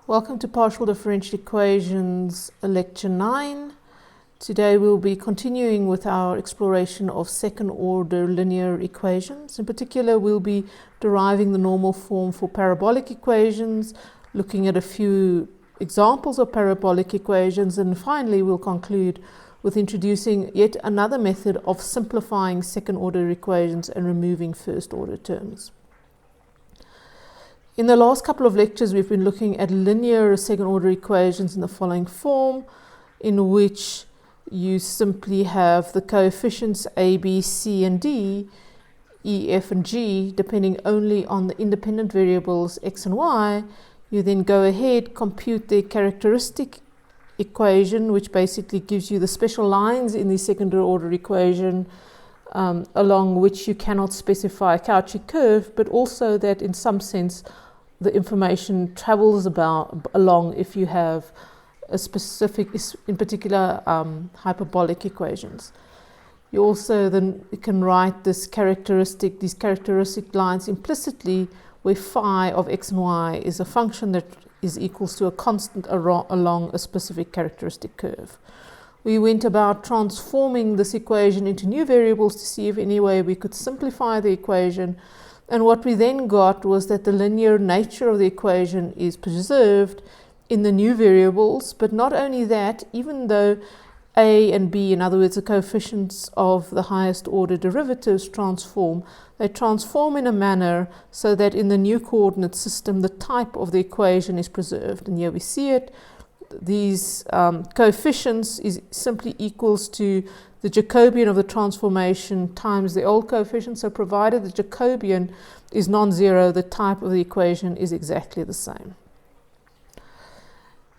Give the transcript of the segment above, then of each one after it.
Welcome to Partial Differential Equations Lecture 9. Today we'll be continuing with our exploration of second order linear equations. In particular, we'll be deriving the normal form for parabolic equations, looking at a few examples of parabolic equations, and finally we'll conclude with introducing yet another method of simplifying second order equations and removing first order terms. In the last couple of lectures, we've been looking at linear second-order equations in the following form, in which you simply have the coefficients a, b, c, and d, e, f, and g, depending only on the independent variables x and y. You then go ahead, compute the characteristic equation, which basically gives you the special lines in the second-order equation, along which you cannot specify a Cauchy curve, but also that in some sense the information travels along if you have a specific, in particular, hyperbolic equations. You also then can write these characteristic lines implicitly, where phi of x and y is a function that is equals to a constant along a specific characteristic curve. We went about transforming this equation into new variables to see if any way we could simplify the equation. And what we then got was that the linear nature of the equation is preserved in the new variables, but not only that, even though a and b, in other words, the coefficients of the highest order derivatives transform, they transform in a manner so that in the new coordinate system, the type of the equation is preserved. And here we see it. These coefficients is simply equals to the Jacobian of the transformation times the old coefficient. So provided the Jacobian is non-zero, the type of the equation is exactly the same.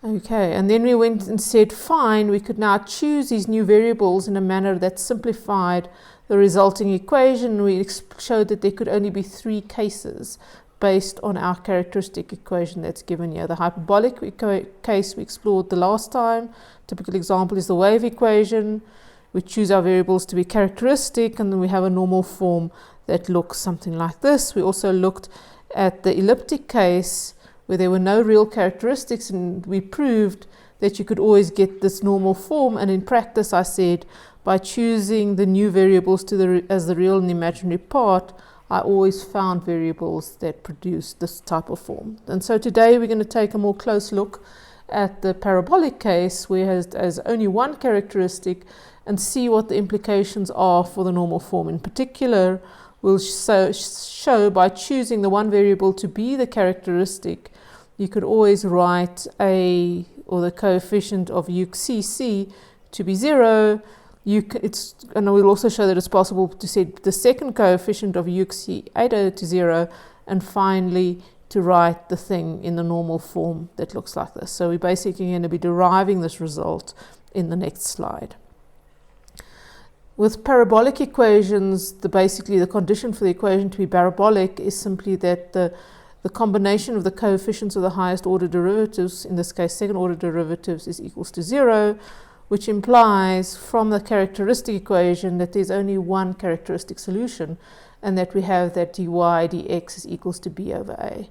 Okay, and then we went and said, fine, we could now choose these new variables in a manner that simplified the resulting equation. We showed that there could only be three cases based on our characteristic equation that's given here. The hyperbolic case we explored the last time. Typical example is the wave equation. We choose our variables to be characteristic, and then we have a normal form that looks something like this. We also looked at the elliptic case where there were no real characteristics, and we proved that you could always get this normal form. And in practice, I said, by choosing the new variables as the real and imaginary part, I always found variables that produce this type of form. And so today we're going to take a more close look at the parabolic case, where it has only one characteristic, and see what the implications are for the normal form. In particular, we'll show by choosing the one variable to be the characteristic, you could always write a, or the coefficient of UCC to be 0. And we'll also show that it's possible to set the second coefficient of UC8 to 0, and finally to write the thing in the normal form that looks like this. So we're basically going to be deriving this result in the next slide. With parabolic equations, basically the condition for the equation to be parabolic is simply that the combination of the coefficients of the highest order derivatives, in this case second order derivatives, is equals to 0, which implies from the characteristic equation that there's only one characteristic solution, and that we have that dy dx is equals to b over a.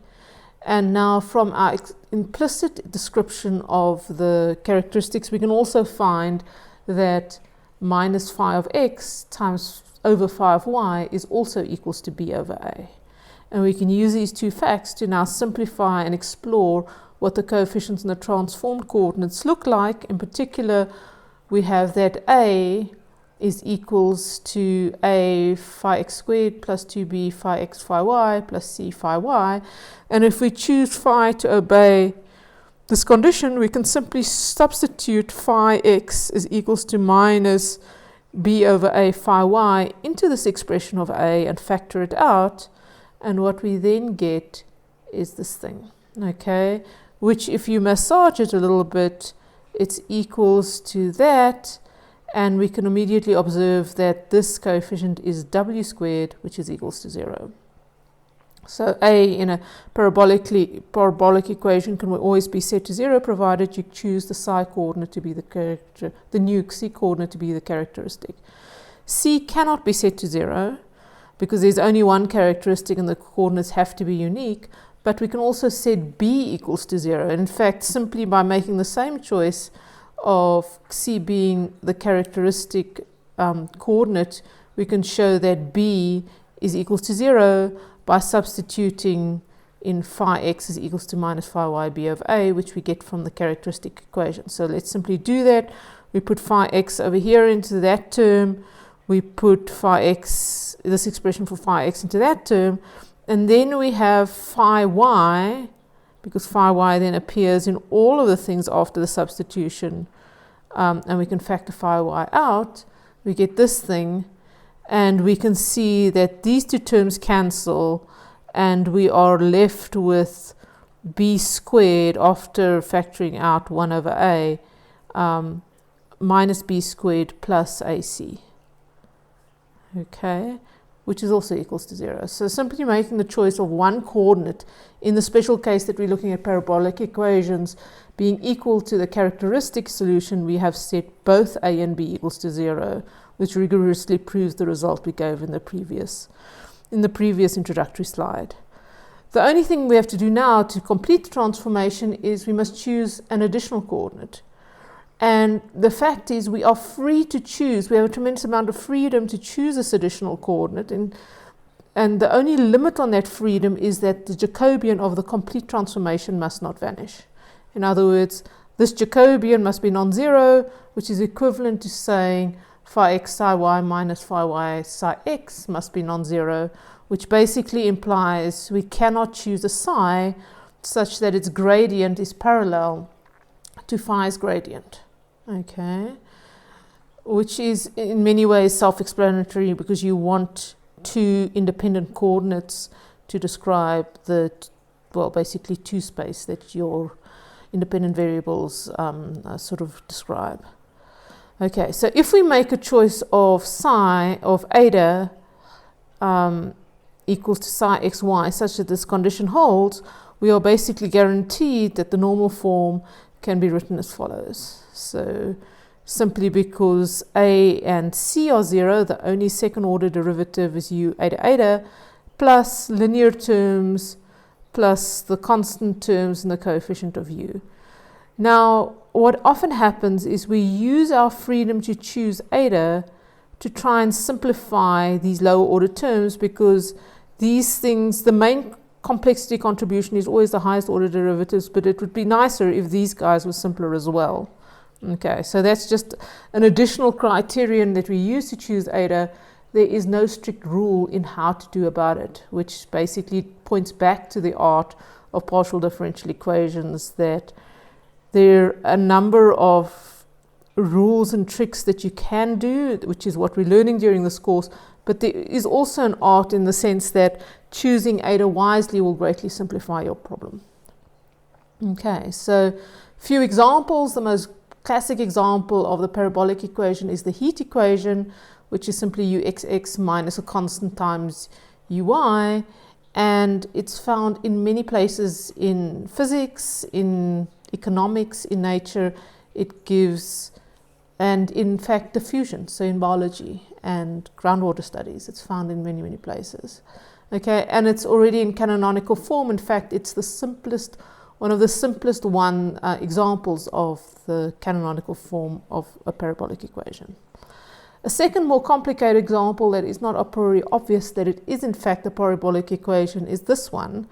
And now from our implicit description of the characteristics, we can also find that minus phi of x times over phi of y is also equals to b over a. And we can use these two facts to now simplify and explore what the coefficients in the transformed coordinates look like. In particular, we have that a is equals to a phi x squared plus 2b phi x phi y plus c phi y. And if we choose phi to obey this condition, we can simply substitute phi x is equals to minus b over a phi y into this expression of a and factor it out. And what we then get is this thing, okay? Which, if you massage it a little bit, it's equals to that. And we can immediately observe that this coefficient is w squared, which is equals to 0. So a in a parabolic equation can always be set to 0, provided you choose the psi coordinate to be the new c coordinate to be the characteristic. C cannot be set to 0 because there's only one characteristic and the coordinates have to be unique. but we can also set b equals to 0. And in fact, simply by making the same choice of c being the characteristic coordinate, we can show that b is equals to 0 by substituting in phi x is equals to minus phi y b over a, which we get from the characteristic equation. So let's simply do that. We put phi x over here into that term. We put phi x, this expression for phi x, into that term. And then we have phi y, because phi y then appears in all of the things after the substitution. And we can factor phi y out. We get this thing. And we can see that these two terms cancel. And we are left with b squared after factoring out 1 over a minus b squared plus ac. Okay, which is also equals to 0. So simply making the choice of one coordinate in the special case that we're looking at parabolic equations being equal to the characteristic solution, we have set both a and b equals to 0, which rigorously proves the result we gave in the previous introductory slide. The only thing we have to do now to complete the transformation is we must choose an additional coordinate. And the fact is we are free to choose. We have a tremendous amount of freedom to choose this additional coordinate. And the only limit on that freedom is that the Jacobian of the complete transformation must not vanish. In other words, this Jacobian must be non-zero, which is equivalent to saying phi x psi y minus phi y psi x must be non-zero, which basically implies we cannot choose a psi such that its gradient is parallel to phi's gradient. Okay, which is in many ways self-explanatory because you want two independent coordinates to describe the, well, basically two space that your independent variables sort of describe. Okay, so if we make a choice of psi of eta equals to psi xy such that this condition holds, we are basically guaranteed that the normal form can be written as follows. So simply because a and c are 0, the only second order derivative is u eta eta plus linear terms plus the constant terms and the coefficient of u. Now, what often happens is we use our freedom to choose eta to try and simplify these lower order terms, because these things, the main complexity contribution is always the highest order derivatives, but it would be nicer if these guys were simpler as well. Okay, so that's just an additional criterion that we use to choose eta. There is no strict rule in how to do about it, which basically points back to the art of partial differential equations, that there are a number of rules and tricks that you can do, which is what we're learning during this course, but there is also an art in the sense that choosing eta wisely will greatly simplify your problem. Okay, so few examples. The most classic example of the parabolic equation is the heat equation, which is simply uxx minus a constant times uy, and it's found in many places in physics, in economics, in nature. It gives, and in fact diffusion, so in biology and groundwater studies, it's found in many, many places. Okay, and it's already in canonical form. In fact, it's the simplest, one of the simplest examples of the canonical form of a parabolic equation. A second, more complicated example that is not a priori obvious that it is in fact a parabolic equation is this one.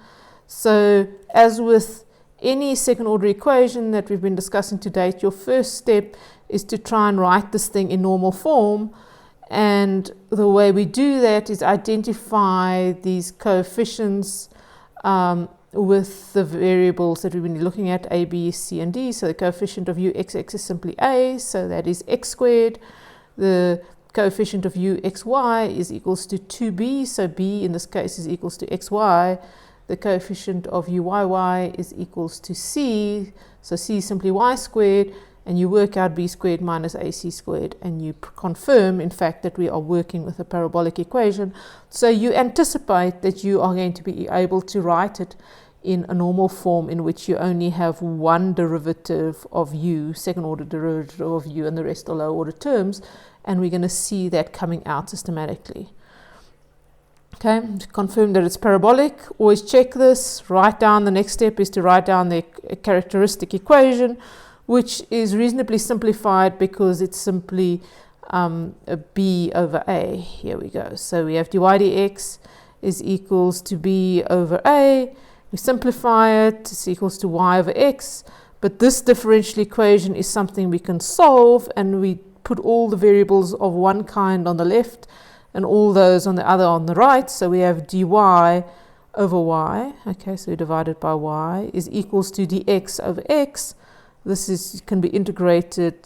So, as with any second order equation that we've been discussing to date, your first step is to try and write this thing in normal form. And the way we do that is identify these coefficients with the variables that we've been looking at, a, b, c, and d. So the coefficient of uxx is simply a, so that is x squared. The coefficient of uxy is equals to 2b, so b in this case is equals to xy. The coefficient of uyy is equals to c, so c is simply y squared, and you work out b squared minus ac squared, and you confirm, in fact, that we are working with a parabolic equation. So you anticipate that you are going to be able to write it in a normal form in which you only have one derivative of u, second order derivative of u, and the rest are lower order terms, and we're going to see that coming out systematically. Okay, to confirm that it's parabolic, always check this. Write down, the next step is to write down the characteristic equation, which is reasonably simplified because it's simply a b over a. Here we go. So we have dy dx is equals to b over a. We simplify it, it's equals to y over x. But this differential equation is something we can solve, and we put all the variables of one kind on the left and all those on the other on the right. So we have dy over y, okay, so divided by y, is equals to dx over x. This can be integrated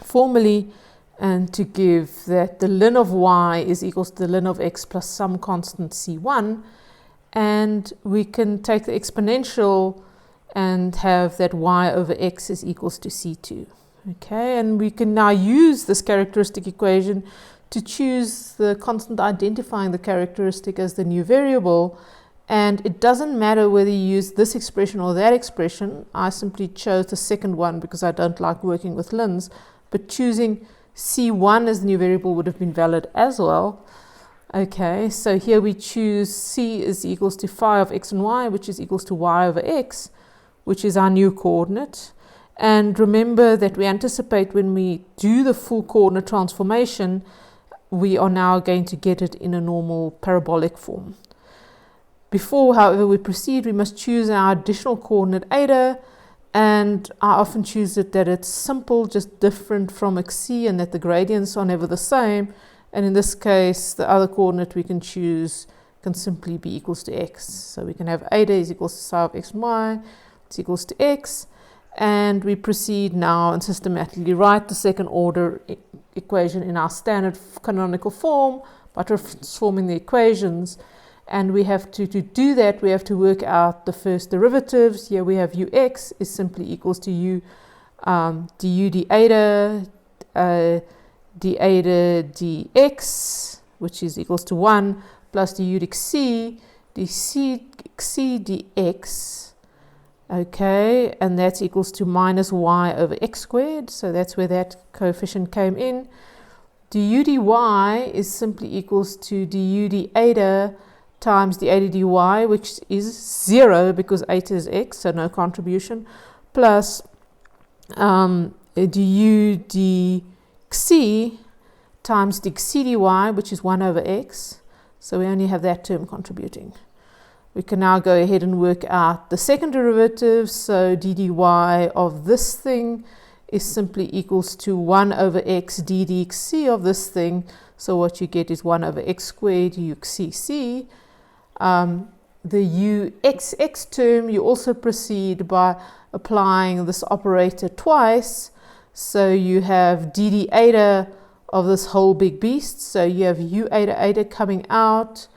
formally, and to give that the ln of y is equals to the ln of x plus some constant c1. And we can take the exponential and have that y over x is equals to c2. Okay, and we can now use this characteristic equation to choose the constant identifying the characteristic as the new variable. And it doesn't matter whether you use this expression or that expression. I simply chose the second one because I don't like working with lns, but choosing c1 as the new variable would have been valid as well. Okay, so here we choose c is equals to phi of x and y, which is equals to y over x, which is our new coordinate. And remember that we anticipate when we do the full coordinate transformation, we are now going to get it in a normal parabolic form. Before, however, we proceed, we must choose our additional coordinate eta, and I often choose it that it's simple, just different from xc, and that the gradients are never the same. And in this case, the other coordinate we can choose can simply be equals to x. So we can have eta is equals to psi of x and y, it's equals to x. And we proceed now and systematically write the second order equation in our standard canonical form by transforming the equations. And we have to do that, we have to work out the first derivatives. Here we have ux is simply equals to u du d eta dx, which is equals to 1, plus du dc dx. Okay, and that's equals to minus y over x squared. So that's where that coefficient came in. Du dy is simply equals to du d eta times d eta dy, which is 0 because eta is x, so no contribution, plus du dx times dx dy, which is 1 over x. So we only have that term contributing. We can now go ahead and work out the second derivative. So d dy of this thing is simply equals to 1 over x d dx of this thing. So what you get is 1 over x squared uxc. The uxx term, you also proceed by applying this operator twice. So you have d d eta of this whole big beast. So you have u eta coming out,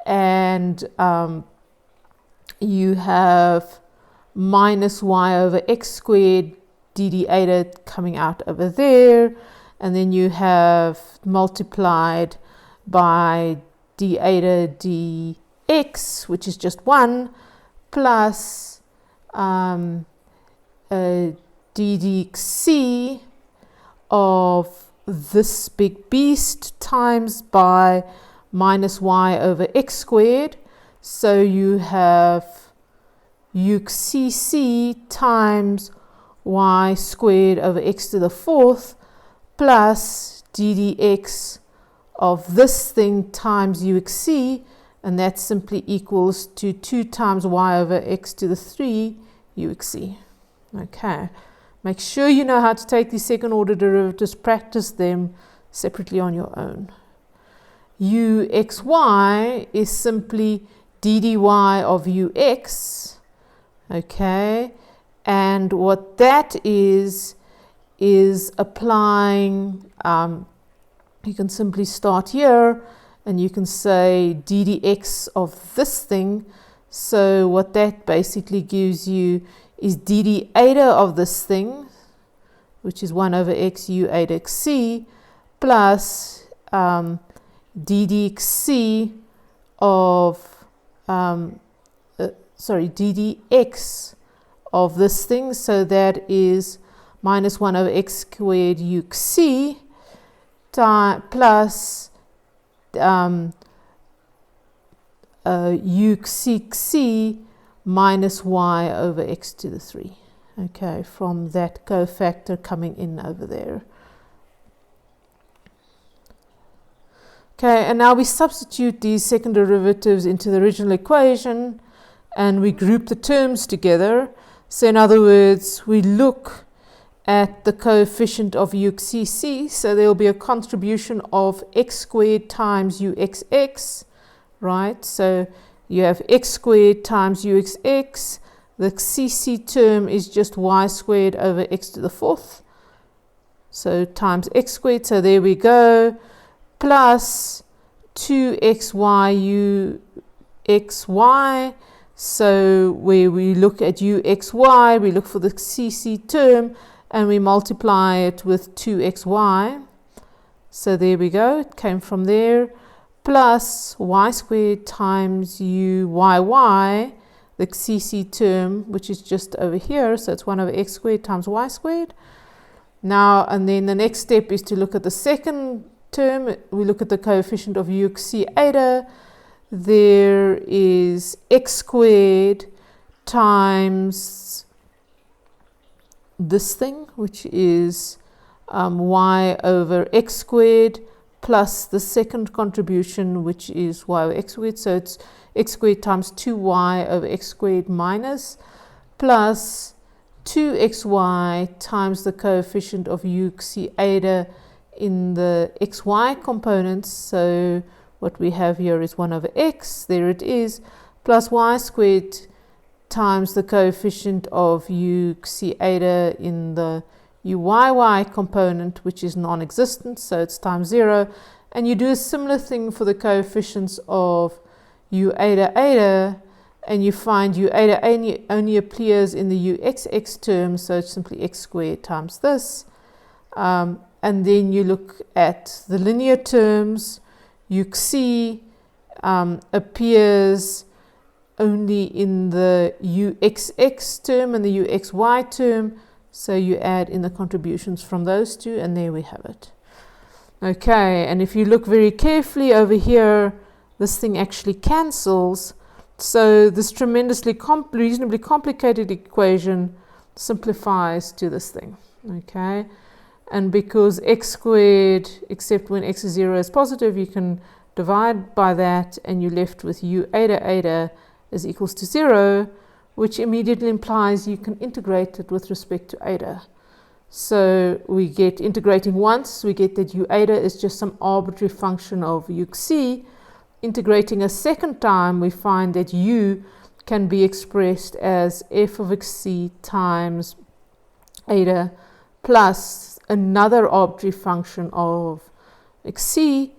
and you have minus y over x squared d d eta coming out over there, and then you have multiplied by d eta dx, which is just 1, plus d dx of this big beast times by minus y over x squared. So you have uxc times y squared over x to the 4th plus d dx of this thing times uxc, and that simply equals to 2 times y over x to the 3 uxc. Okay. Make sure you know how to take these second order derivatives, practice them separately on your own. Uxy is simply d dy of ux, okay, and what that is applying, you can simply start here and you can say d dx of this thing. So what that basically gives you is d d eta of this thing, which is 1 over x u eta xc, plus d dxc of, d dx of this thing. So that is minus 1 over x squared uxc plus UC minus y over x to the 3. Okay, from that cofactor coming in over there. Okay, and now we substitute these second derivatives into the original equation and we group the terms together. So in other words, we look at the coefficient of UXCC, so there will be a contribution of x squared times UXX, right? So you have x squared times UXX, the CC term is just y squared over x to the 4th, so times x squared, so there we go, plus 2xy uxy. So where we look at uxy, we look for the CC term and we multiply it with 2xy. So there we go, it came from there, plus y squared times uyy, the CC term, which is just over here, so it's 1 over x squared times y squared. Now, and then the next step is to look at the second term. We look at the coefficient of uxc eta. There is x squared times this thing, which is y over x squared, plus the second contribution, which is y over x squared. So it's x squared times 2y over x squared minus, plus 2xy times the coefficient of uxc eta in the xy components. So what we have here is 1 over x, there it is, plus y squared times the coefficient of uxc eta in the uyy component, which is non-existent, so it's times 0. And you do a similar thing for the coefficients of u eta, and you find u eta only appears in the uxx term, so it's simply x squared times this. And then you look at the linear terms. uxc appears only in the uxx term and the uxy term, so you add in the contributions from those two, and there we have it. Okay, and if you look very carefully over here, this thing actually cancels, so this tremendously reasonably complicated equation simplifies to this thing. Okay, and because x squared, except when x is 0, is positive, you can divide by that and you're left with u eta is equals to 0, which immediately implies you can integrate it with respect to eta. So we get, integrating once, we get that u eta is just some arbitrary function of uxc. Integrating a second time, we find that u can be expressed as f of xc times eta plus another arbitrary function of xc.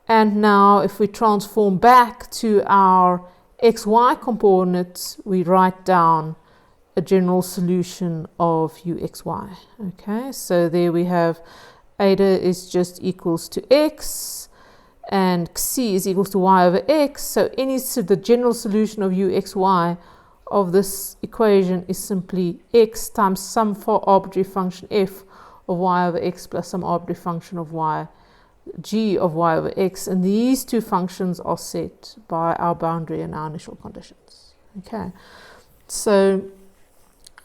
And now if we transform back to our xy coordinates, we write down a general solution of uxy. Okay, so there we have eta is just equals to x and xc is equals to y over x. So the general solution of uxy of this equation is simply x times some arbitrary function f of y over x plus some arbitrary function of y, g of y over x, and these two functions are set by our boundary and our initial conditions. Okay, so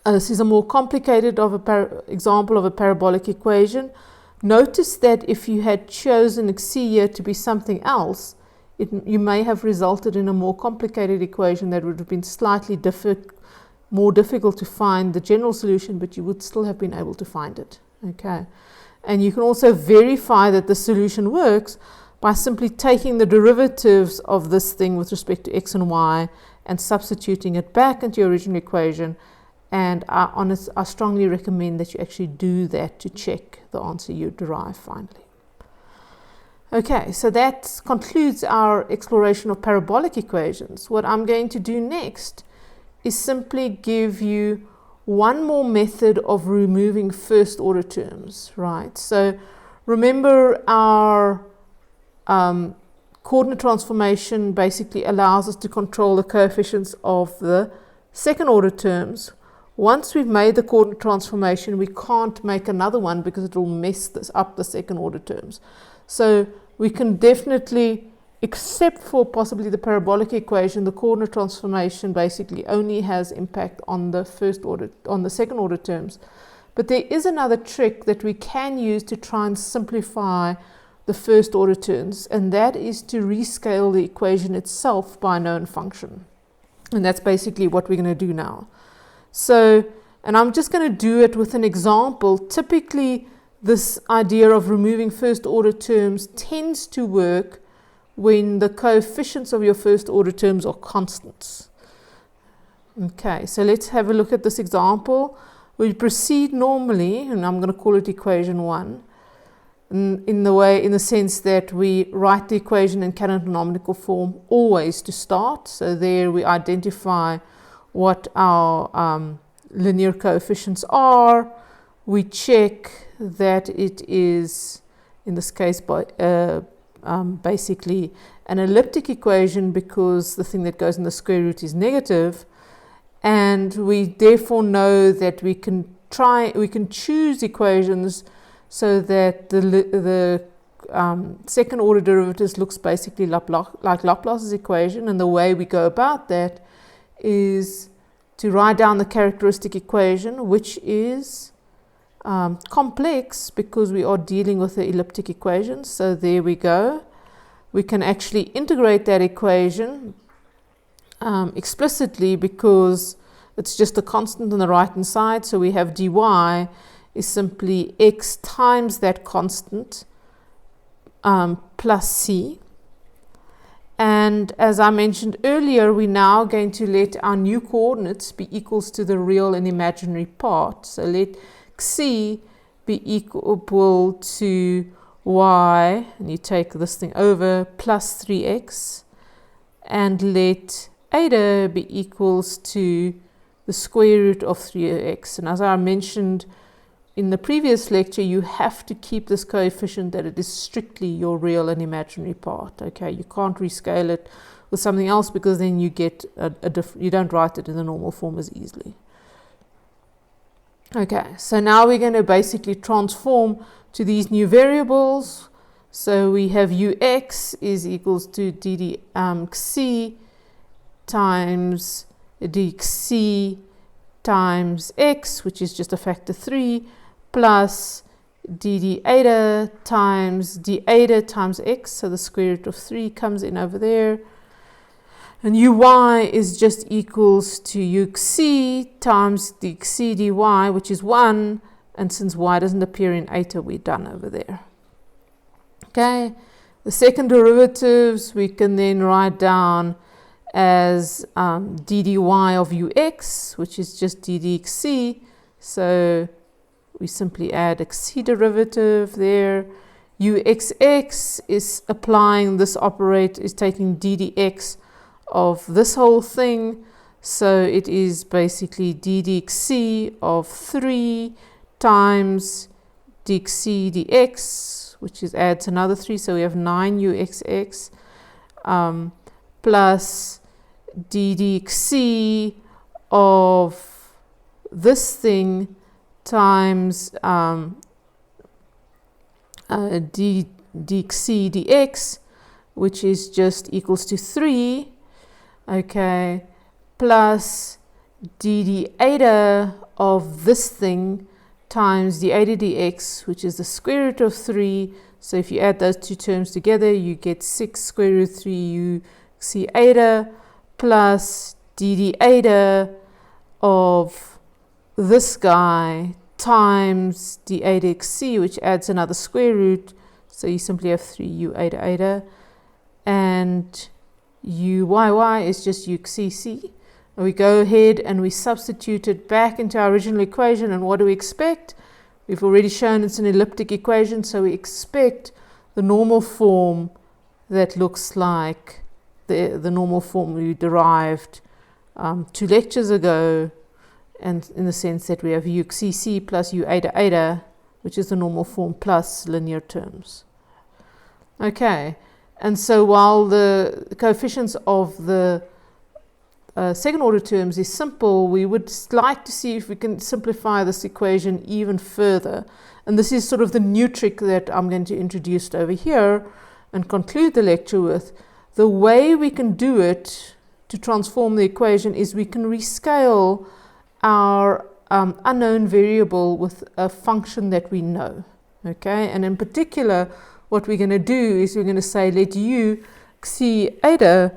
this is a more complicated example of a parabolic equation. Notice that if you had chosen xc here to be something else, you may have resulted in a more complicated equation that would have been slightly more difficult to find the general solution, but you would still have been able to find it. Okay, and you can also verify that the solution works by simply taking the derivatives of this thing with respect to x and y and substituting it back into your original equation. And I strongly recommend that you actually do that to check the answer you derive finally. Okay, so that concludes our exploration of parabolic equations. What I'm going to do next is simply give you one more method of removing first order terms, right? So remember, our coordinate transformation basically allows us to control the coefficients of the second order terms. Once we've made the coordinate transformation, we can't make another one because it will mess up the second order terms. So we can definitely except for possibly the parabolic equation, the coordinate transformation basically only has impact on the second order terms. But there is another trick that we can use to try and simplify the first order terms, and that is to rescale the equation itself by a known function. And that's basically what we're going to do now. So, and I'm just going to do it with an example. Typically, this idea of removing first order terms tends to work when the coefficients of your first order terms are constants. Okay, so let's have a look at this example. We proceed normally, and I'm going to call it equation 1, in the sense that we write the equation in canonical form always to start. So there we identify what our linear coefficients are. We check that it is, in this case, by basically an elliptic equation, because the thing that goes in the square root is negative, and we therefore know that we can choose equations so that the second order derivatives looks basically like Laplace's equation. And the way we go about that is to write down the characteristic equation, which is complex because we are dealing with the elliptic equation. So there we go. We can actually integrate that equation explicitly because it's just a constant on the right hand side. So we have dy is simply x times that constant plus c. And as I mentioned earlier, we're now going to let our new coordinates be equals to the real and imaginary part. So let c be equal to y, and you take this thing over, plus 3x, and let eta be equals to the square root of 3x. And as I mentioned in the previous lecture, you have to keep this coefficient that it is strictly your real and imaginary part. Okay, you can't rescale it with something else because then you get you don't write it in the normal form as easily. Okay, so now we're going to basically transform to these new variables. So we have ux is equals to ddxc times dxc times x, which is just a factor 3, plus dd eta times d eta times x, so the square root of 3 comes in over there. And uy is just equals to uxc times dxc dy, which is 1. And since y doesn't appear in eta, we're done over there. Okay, the second derivatives we can then write down as ddy of ux, which is just ddxc. So we simply add xc derivative there. uxx is applying this is taking ddx of this whole thing. So it is basically ddxc of 3 times dxc dx, which adds another 3. So we have 9 uxx plus ddxc of this thing times dxc dx, which is just equals to 3, okay, plus dd eta of this thing times d eta dx, which is the square root of 3. So if you add those two terms together, you get 6 square root 3 uxc eta plus dd eta of this guy times d eta xc, which adds another square root. So you simply have 3 u eta eta, and uyy is just uxc. And we go ahead and we substitute it back into our original equation. And what do we expect? We've already shown it's an elliptic equation, so we expect the normal form that looks like the normal form we derived 2 lectures ago, and in the sense that we have uxc plus u eta eta, which is the normal form plus linear terms. Okay, and so while the coefficients of the second order terms is simple, we would like to see if we can simplify this equation even further. And this is sort of the new trick that I'm going to introduce over here and conclude the lecture with. the way we can do it to transform the equation is we can rescale our unknown variable with a function that we know. Okay, and in particular, what we're going to do is we're going to say let u xc eta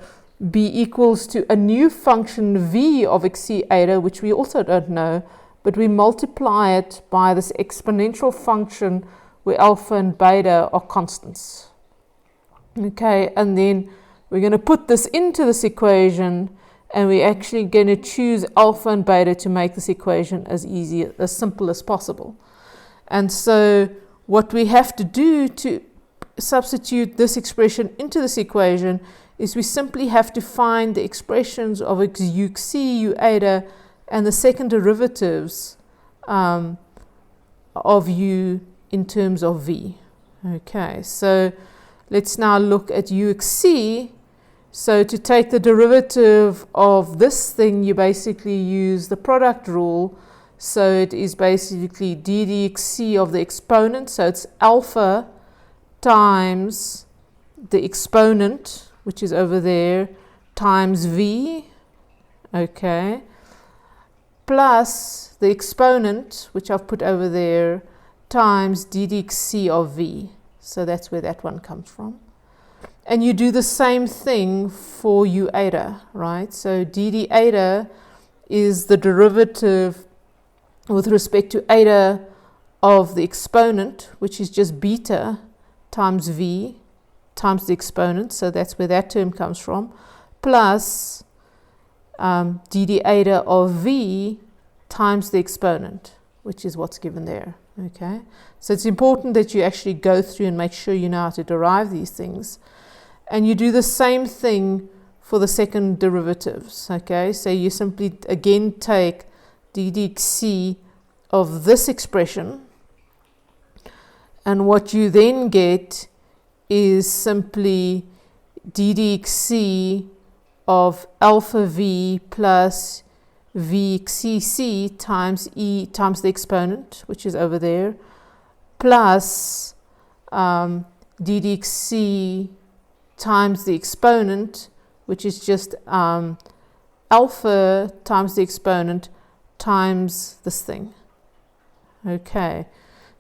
be equals to a new function v of xc eta, which we also don't know, but we multiply it by this exponential function where alpha and beta are constants. Okay, and then we're going to put this into this equation, and we're actually going to choose alpha and beta to make this equation as simple as possible. And so what we have to do to substitute this expression into this equation is we simply have to find the expressions of u xc, u eta, and the second derivatives of u in terms of v. Okay, so let's now look at u xc. So to take the derivative of this thing, you basically use the product rule. So it is basically d dxc of the exponent. So it's alpha times the exponent, which is over there, times v, okay, plus the exponent, which I've put over there, times d dxc of v. So that's where that one comes from. And you do the same thing for u eta, right? So dd eta is the derivative with respect to eta of the exponent, which is just beta times v times the exponent. So that's where that term comes from, plus dd eta of v times the exponent, which is what's given there. Okay, so it's important that you actually go through and make sure you know how to derive these things. And you do the same thing for the second derivatives. Okay, so you simply again take d dxc of this expression, and what you then get is simply d dxc of alpha v plus v xcc times e times the exponent, which is over there, plus d dxc times the exponent, which is just alpha times the exponent times this thing. Okay,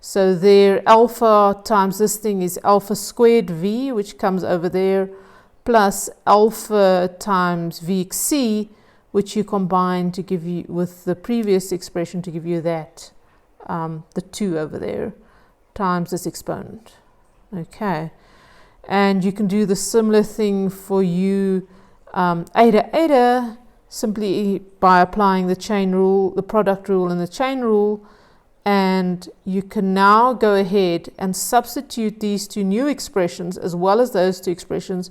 so there alpha times this thing is alpha squared v, which comes over there, plus alpha times vxc, which you combine to give you with the previous expression to give you that, the 2 over there, times this exponent. Okay, and you can do the similar thing for u eta eta, simply by applying the chain rule, the product rule and the chain rule. And you can now go ahead and substitute these two new expressions as well as those two expressions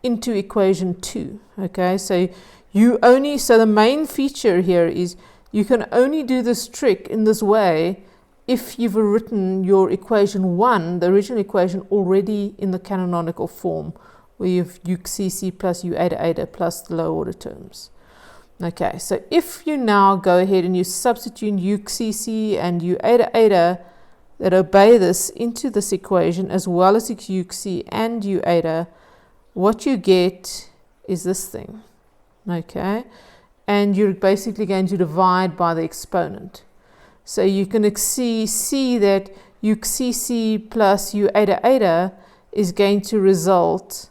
into equation 2. Okay, so the main feature here is you can only do this trick in this way if you've written your equation 1, the original equation, already in the canonical form, where you have u xc plus u eta eta plus the lower order terms. Okay, so if you now go ahead and you substitute u xc and u eta eta that obey this into this equation, as well as u xc and u eta, what you get is this thing. Okay, and you're basically going to divide by the exponent. So you can see that u xc plus u eta eta is going to result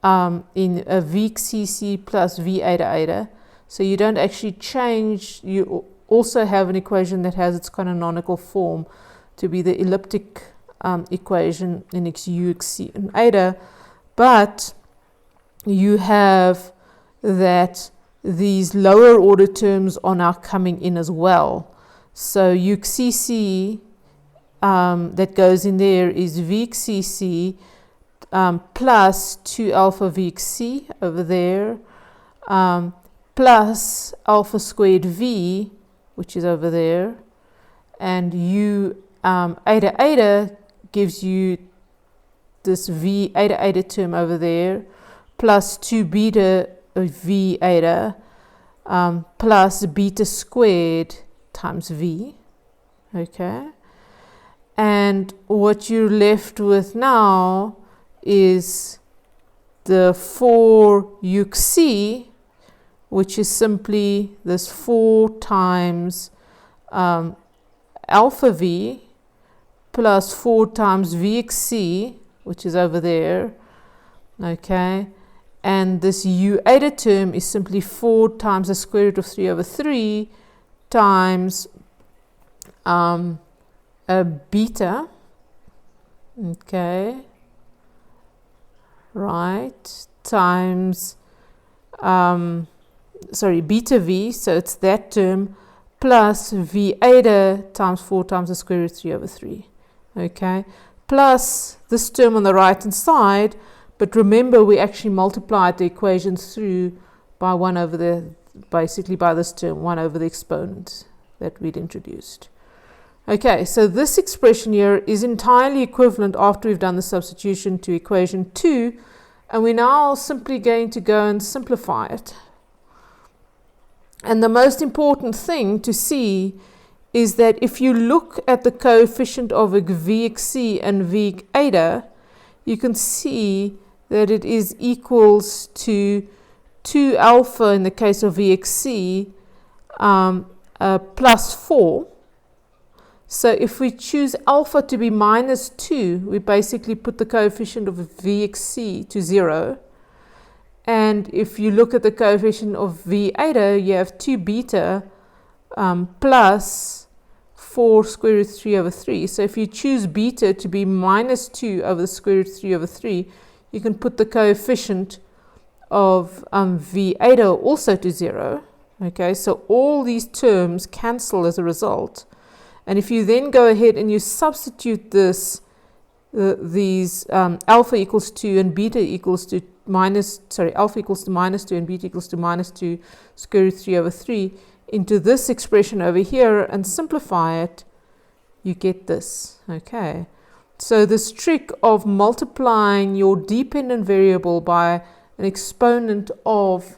in a v xc plus v eta eta. So you don't actually change, you also have an equation that has its canonical form to be the elliptic equation in u xc and eta, but you have that these lower order terms are now coming in as well. So u xc that goes in there is v xc plus 2 alpha v xc over there, plus alpha squared v, which is over there, and u eta eta gives you this v eta eta term over there, plus 2 beta v eta, plus beta squared times v. Okay, and what you're left with now is the 4 UC, which is simply this 4 times alpha V plus 4 times VXC, which is over there, okay, and this U eta term is simply 4 times the square root of 3 over 3 times a beta, okay, right, times beta V, so it's that term, plus V eta times 4 times the square root of 3 over 3, okay, plus this term on the right hand side, but remember we actually multiplied the equations through by 1 over the, basically by this term, 1 over the exponent that we'd introduced. Okay, so this expression here is entirely equivalent after we've done the substitution to equation 2, and we're now simply going to go and simplify it. And the most important thing to see is that if you look at the coefficient of Vxc and V eta, you can see that it is equals to 2 alpha in the case of Vxc plus 4. So if we choose alpha to be minus 2, we basically put the coefficient of Vxc to 0. And if you look at the coefficient of V eta, you have 2 beta plus 4 square root 3 over 3. So if you choose beta to be minus 2 over the square root 3 over 3, you can put the coefficient of V eta also to 0. Okay, so all these terms cancel as a result. And if you then go ahead and you substitute this, these alpha equals 2 and beta equals to alpha equals to minus 2 and beta equals to minus 2 square root 3 over 3 into this expression over here and simplify it, you get this. Okay, so this trick of multiplying your dependent variable by an exponent of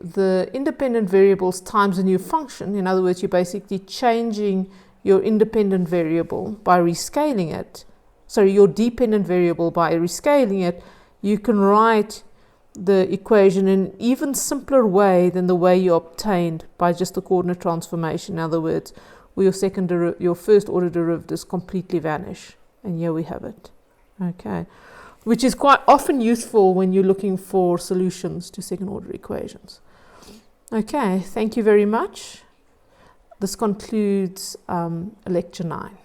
the independent variables times a new function, in other words, you're basically changing your independent variable by rescaling it, your dependent variable by rescaling it, you can write the equation in an even simpler way than the way you obtained by just the coordinate transformation. In other words, where your first order derivatives completely vanish. And here we have it. Okay, which is quite often useful when you're looking for solutions to second order equations. Okay, thank you very much. This concludes lecture 9.